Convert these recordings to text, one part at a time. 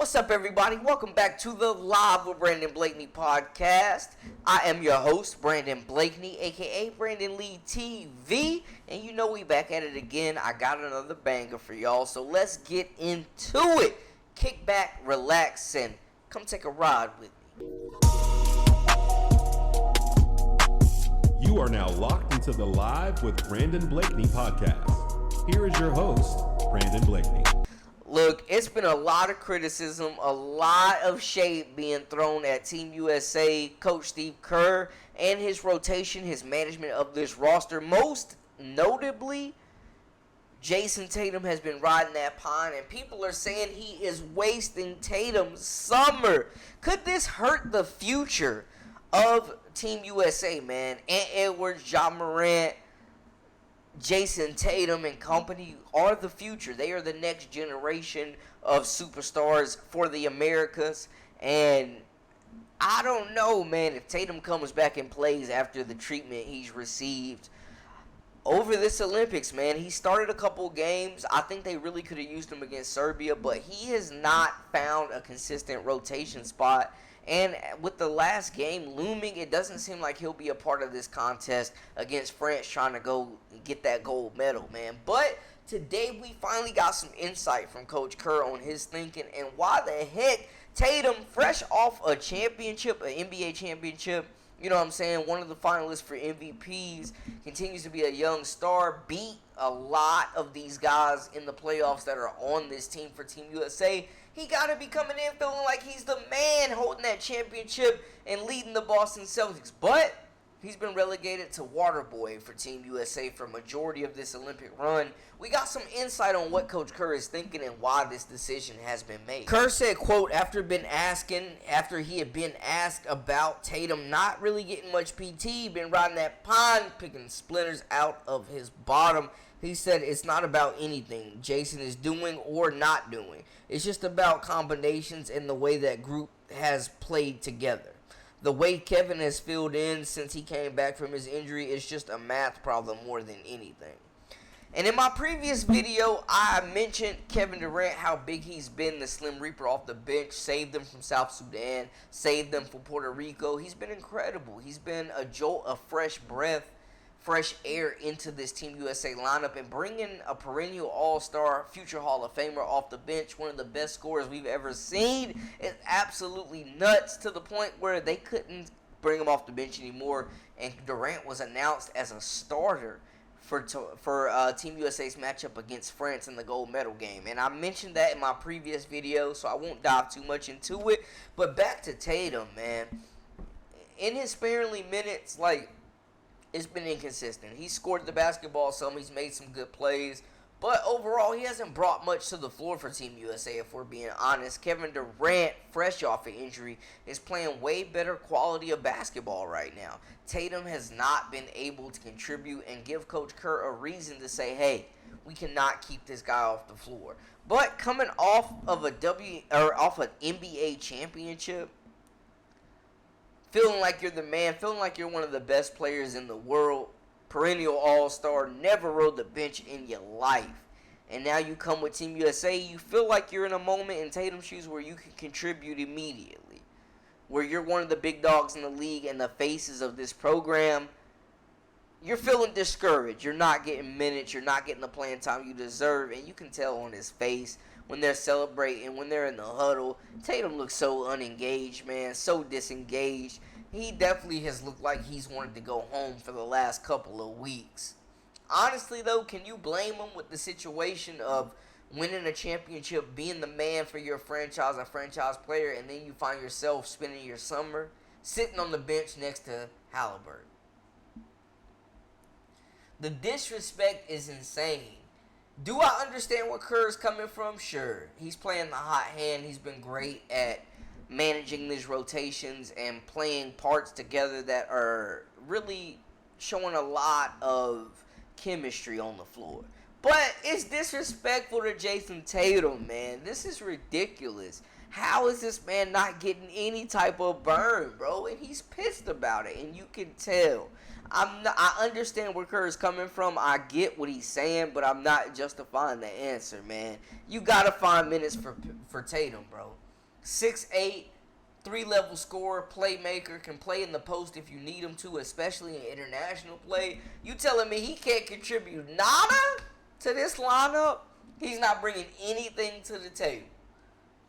What's up, everybody? Welcome back to the Live with Brandon Blakeney podcast. I am your host, Brandon Blakeney, aka Brandon Lee TV, and you know we back at it again. I got another banger for y'all, so let's get into it. Kick back, relax, and come take a ride with me. You are now locked into the Live with Brandon Blakeney podcast. Here is your host, Brandon Blakeney. Look, it's been a lot of criticism, a lot of shade being thrown at Team USA, Coach Steve Kerr, and his rotation, his management of this roster. Most notably, Jayson Tatum has been riding that pine, and people are saying he is wasting Tatum's summer. Could this hurt the future of Team USA, man? Ant Edwards, Ja Morant, Jayson Tatum and company are the future. They are the next generation of superstars for the Americas. And I don't know, man, if Tatum comes back and plays after the treatment he's received over this Olympics, man. He started a couple games. I think they really could have used him against Serbia, but he has not found a consistent rotation spot. And with the last game looming, it doesn't seem like he'll be a part of this contest against France trying to go get that gold medal, man. But today we finally got some insight from Coach Kerr on his thinking and why the heck Tatum, fresh off a championship, an NBA championship, you know what I'm saying, one of the finalists for MVPs, continues to be a young star, beat a lot of these guys in the playoffs that are on this team for Team USA. He got to be coming in feeling like he's the man holding that championship and leading the Boston Celtics. But he's been relegated to water boy for Team USA for majority of this Olympic run. We got some insight on what Coach Kerr is thinking and why this decision has been made. Kerr said, quote, after he had been asked about Tatum not really getting much PT, been riding that pine, picking splinters out of his bottom. He said it's not about anything Jayson is doing or not doing. It's just about combinations and the way that group has played together. The way Kevin has filled in since he came back from his injury is just a math problem more than anything. And in my previous video, I mentioned Kevin Durant, how big he's been, the Slim Reaper off the bench, saved them from South Sudan, saved them from Puerto Rico. He's been incredible. He's been a jolt of fresh breath, fresh air into this Team USA lineup, and bringing a perennial all-star, future Hall of Famer off the bench, one of the best scorers we've ever seen, is absolutely nuts, to the point where they couldn't bring him off the bench anymore, and Durant was announced as a starter for Team USA's matchup against France in the gold medal game. And I mentioned that in my previous video, so I won't dive too much into it. But back to Tatum, man. In his sparingly minutes, it's been inconsistent. He scored the basketball some. He's made some good plays. But overall, he hasn't brought much to the floor for Team USA, if we're being honest. Kevin Durant, fresh off an injury, is playing way better quality of basketball right now. Tatum has not been able to contribute and give Coach Kerr a reason to say, hey, we cannot keep this guy off the floor. But coming off of an NBA championship, feeling like you're the man, feeling like you're one of the best players in the world, perennial all-star, never rode the bench in your life, and now you come with Team USA, you feel like you're in a moment in Tatum's shoes where you can contribute immediately, where you're one of the big dogs in the league and the faces of this program. You're feeling discouraged. You're not getting minutes. You're not getting the playing time you deserve, and you can tell on his face when they're celebrating, when they're in the huddle. Tatum looks so unengaged, man, so disengaged. He definitely has looked like he's wanted to go home for the last couple of weeks. Honestly, though, can you blame him with the situation of winning a championship, being the man for your franchise, a franchise player, and then you find yourself spending your summer sitting on the bench next to Halliburton? The disrespect is insane. Do I understand where Kerr's coming from? Sure. He's playing the hot hand. He's been great at managing these rotations and playing parts together that are really showing a lot of chemistry on the floor. But it's disrespectful to Jayson Tatum, man. This is ridiculous. How is this man not getting any type of burn, bro? And he's pissed about it, and you can tell. I understand where Kerr is coming from. I get what he's saying, but I'm not justifying the answer, man. You got to find minutes for Tatum, bro. 6'8", 3-level scorer, playmaker, can play in the post if you need him to, especially in international play. You telling me he can't contribute nada to this lineup? He's not bringing anything to the table.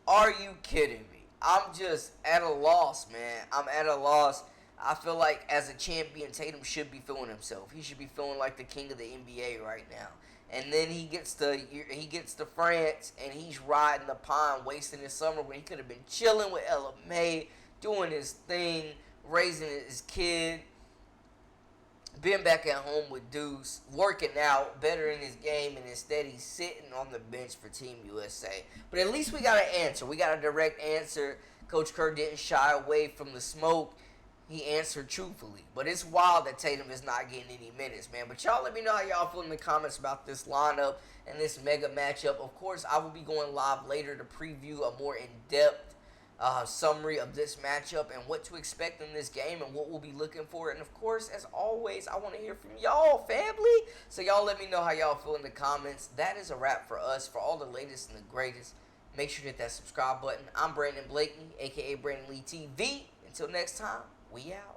Are you kidding me? I'm just at a loss, man. I'm at a loss. I feel like as a champion, Tatum should be feeling himself. He should be feeling like the king of the NBA right now. And then he gets to France, and he's riding the pine, wasting his summer when he could have been chilling with Ella May, doing his thing, raising his kid, being back at home with Deuce, working out, bettering his game, and instead he's sitting on the bench for Team USA. But at least we got an answer. We got a direct answer. Coach Kerr didn't shy away from the smoke. He answered truthfully. But it's wild that Tatum is not getting any minutes, man. But y'all let me know how y'all feel in the comments about this lineup and this mega matchup. Of course, I will be going live later to preview a more in-depth summary of this matchup and what to expect in this game and what we'll be looking for. And, of course, as always, I want to hear from y'all, family. So y'all let me know how y'all feel in the comments. That is a wrap for us. For all the latest and the greatest, make sure to hit that subscribe button. I'm Brandon Blakeney, a.k.a. Brandon Lee TV. Until next time. We out.